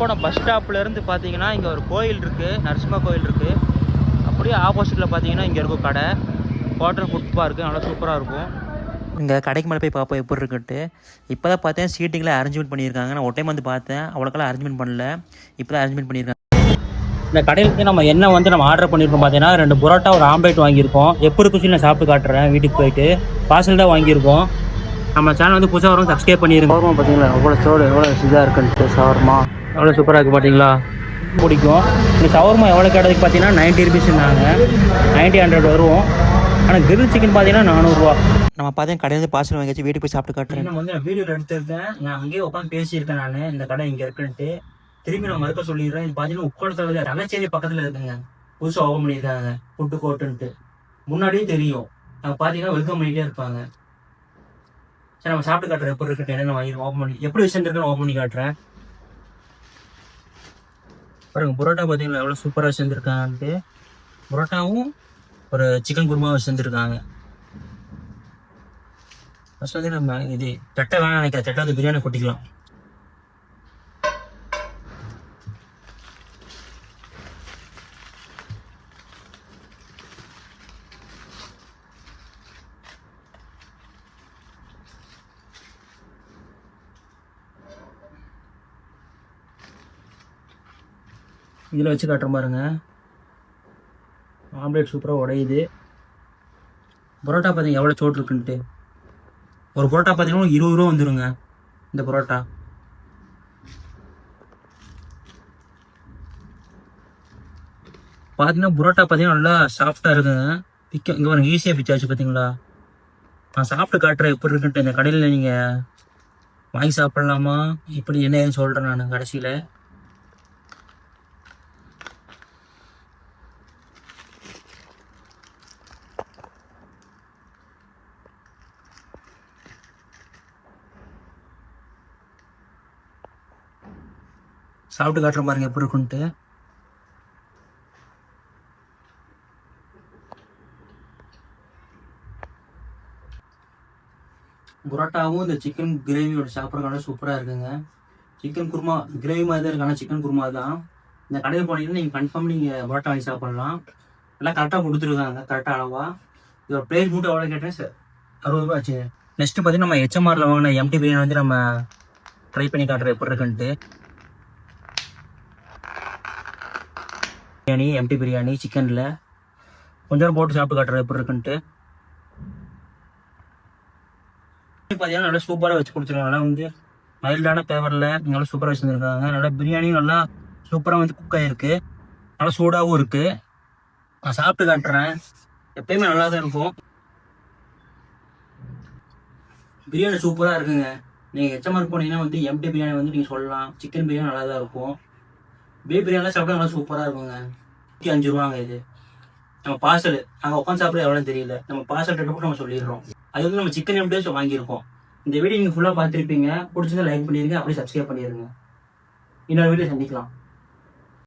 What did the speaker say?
போன பஸ் ஸ்டாப்லேருந்து பார்த்தீங்கன்னா இங்கே ஒரு கோயில் இருக்குது, நரசிம்ம கோயில் இருக்குது. அப்படியே ஆப்போசிட்டில் பார்த்தீங்கன்னா இங்கே இருக்கும் கடை வாட்டர் ஃபுட் பார்க்கு, நல்லா சூப்பராக இருக்கும். இங்கே கடைக்கு மேலே போய் பார்ப்போம் எப்படி இருக்குன்ட்டு. இப்போ தான் பார்த்தேன் சீட்டிங்லாம் அரேஞ்ச்மெண்ட் பண்ணியிருக்காங்க. நான் ஒரு டைம் வந்து பார்த்தேன், அவ்வளோக்கெல்லாம் அரேஞ்ச்மெண்ட் பண்ணல, இப்போ தான் அரேஞ்ச்மெண்ட் பண்ணியிருக்காங்க. இந்த கடையிலேருந்து நம்ம என்ன வந்து நம்ம ஆர்டர் பண்ணியிருக்கோம் பார்த்தீங்கன்னா 2 புரோட்டா ஒரு ஆம்லேட் வாங்கியிருக்கோம். எப்படி இருக்குன்னு நான் சாப்பிட்டு காட்டுறேன். வீட்டுக்கு போயிட்டு பார்சல் தான் வாங்கியிருக்கோம். நம்ம சேனல் வந்து புதுசாக வரும், சப்ஸ்கிரைப் பண்ணிடுங்க. சவர்மா பார்த்தீங்களா எவ்வளோ சோடு எவ்வளோ இதாக இருக்குன்ட்டு. சவர்மா எவ்வளோ சூப்பராக இருக்குது பார்த்தீங்களா, பிடிக்கும். இந்த சவர்மா எவ்வளோ கிடையாது பார்த்தீங்கன்னா 90 ருபீஸ்னாங்க, 90-100 வருவோம். ஆனால் கிரில் சிக்கன் பார்த்தீங்கன்னா 400 ரூபா. நம்ம பார்த்தேன் கடையிலேருந்து பார்சல் வாங்கிச்சு, வீட்டுக்கு போய் சாப்பிட்டு காட்டுறேன். நம்ம வந்து நான் வீடியோவில் எடுத்துருக்கேன், நான் அங்கேயே உட்காந்து பேசியிருக்கேன். நான் இந்த கடை இங்கே இருக்குன்ட்டு திரும்பி நான் மறுக்க சொல்லிடுறேன். இது பார்த்தீங்கன்னா உட்காலத்தில் ரங்கச்சேரி பக்கத்தில் இருக்குங்க, புதுசாக ஓப்பன் பண்ணியிருக்காங்க ஃபுட்டு கோர்ட்டுன்ட்டு. முன்னாடியே தெரியும், நம்ம பார்த்தீங்கன்னா வெல்கம் பண்ணிகிட்டே இருப்பாங்க. சரி நம்ம சாப்பிட்டு காட்டுறேன் எப்படி இருக்கு, என்னென்ன வாங்கிடுவோம், ஓப்பன் பண்ணி எப்படி வச்சுருந்துருக்குன்னு ஓப்பன் பண்ணி காட்டுறேன். பாருங்க புரோட்டா பார்த்தீங்கன்னா எவ்வளோ சூப்பராக வச்சுருந்துருக்காங்கன்ட்டு. புரோட்டாவும் ஒரு சிக்கன் குருமாவும் வச்சுருந்துருக்காங்க. ஃபஸ்ட் வந்து நம்ம இது தட்டை வேணாம் நினைக்கிறேன், தட்டை வந்து பிரியாணி கொட்டிக்கலாம். இதில் வச்சு காட்டுற பாருங்க, ஆம்லேட் சூப்பராக உடையுது. பரோட்டா பார்த்தீங்க எவ்வளோ சோட்டு இருக்குன்ட்டு. ஒரு பரோட்டா பார்த்தீங்கன்னா 20 ரூபா வந்துடுங்க இந்த பரோட்டா. பார்த்தீங்கன்னா பரோட்டா பார்த்தீங்கன்னா நல்லா சாஃப்டாக இருக்குங்க. இங்கே பாருங்க ஈஸியாக பிச்சாச்சு பார்த்தீங்களா. நான் சாப்பிட்டு காட்டுறேன் எப்படி இருக்குன்ட்டு. இந்த கடையில் நீங்கள் வாங்கி சாப்பிட்லாமா இப்படி என்ன சொல்கிறேன் நான் கடைசியில். சாப்பிட்டு காட்டுற பாருங்க எப்படி இருக்குன்ட்டு. புரோட்டாவும் இந்த சிக்கன் கிரேவியோட சாப்பிட்றதுக்கான சூப்பராக இருக்குங்க. சிக்கன் குருமா கிரேவி மாதிரி தான் இருக்கு, ஆனால் சிக்கன் குருமா தான். இந்த கடையில் போனீங்கன்னா நீங்கள் கன்ஃபார்ம் நீங்கள் புரோட்டா வாங்கி சாப்பிட்லாம். எல்லாம் கரெக்டாக கொடுத்துருக்காங்க, கரெக்டாக அளவா. இதோட பிளேட் மூட்டை எவ்வளோ கேட்டேன் சார், 60 ரூபா ஆச்சு. நெக்ஸ்ட்டு பார்த்தீங்கன்னா நம்ம HMRல வாங்கின எம்டி பிரியாணி வந்து நம்ம ட்ரை பண்ணி காட்டுறோம் எப்படி இருக்குன்ட்டு. பிரியாணி எம்டி பிரியாணி சிக்கனில் கொஞ்சம் போட்டு சாப்பிட்டு காட்டுறேன் எப்படி இருக்குன்ட்டு. பார்த்தீங்கன்னா நல்லா சூப்பராக வச்சு கொடுத்துருக்காங்க. நல்லா வந்து மைல்டான பேவரில் நல்லா சூப்பராக வச்சுருந்துருக்காங்க. நல்லா பிரியாணியும் நல்லா சூப்பராக வந்து குக் ஆகிருக்கு, நல்லா சூடாகவும் இருக்குது. நான் சாப்பிட்டு காட்டுறேன், எப்பயுமே நல்லா தான் இருக்கும். பிரியாணி சூப்பராக இருக்குங்க. நீங்கள் HMR போனீங்கன்னா வந்து எம்டி பிரியாணி வந்து நீங்கள் சொல்லலாம். சிக்கன் பிரியாணி நல்லா தான் இருக்கும். பீஃப் பிரியாணிலாம் சாப்பிட்டா நல்லா சூப்பராக இருக்குங்க. 105 ரூபாங்க இது. நம்ம பார்சல் நாங்கள் உட்காந்து சாப்பிட எவ்வளோன்னு தெரியல, நம்ம பார்சல் ரேட்டு நம்ம சொல்லிடுறோம். அது வந்து நம்ம சிக்கன் எப்படியோ வாங்கியிருக்கோம். இந்த வீடியோ நீங்கள் ஃபுல்லாக பார்த்துருப்பீங்க, பிடிச்சிருந்தா லைக் பண்ணிடுங்க, அப்படியே சப்ஸ்கிரைப் பண்ணிடுங்க. இன்னொரு வீடியோ சந்திக்கலாம்.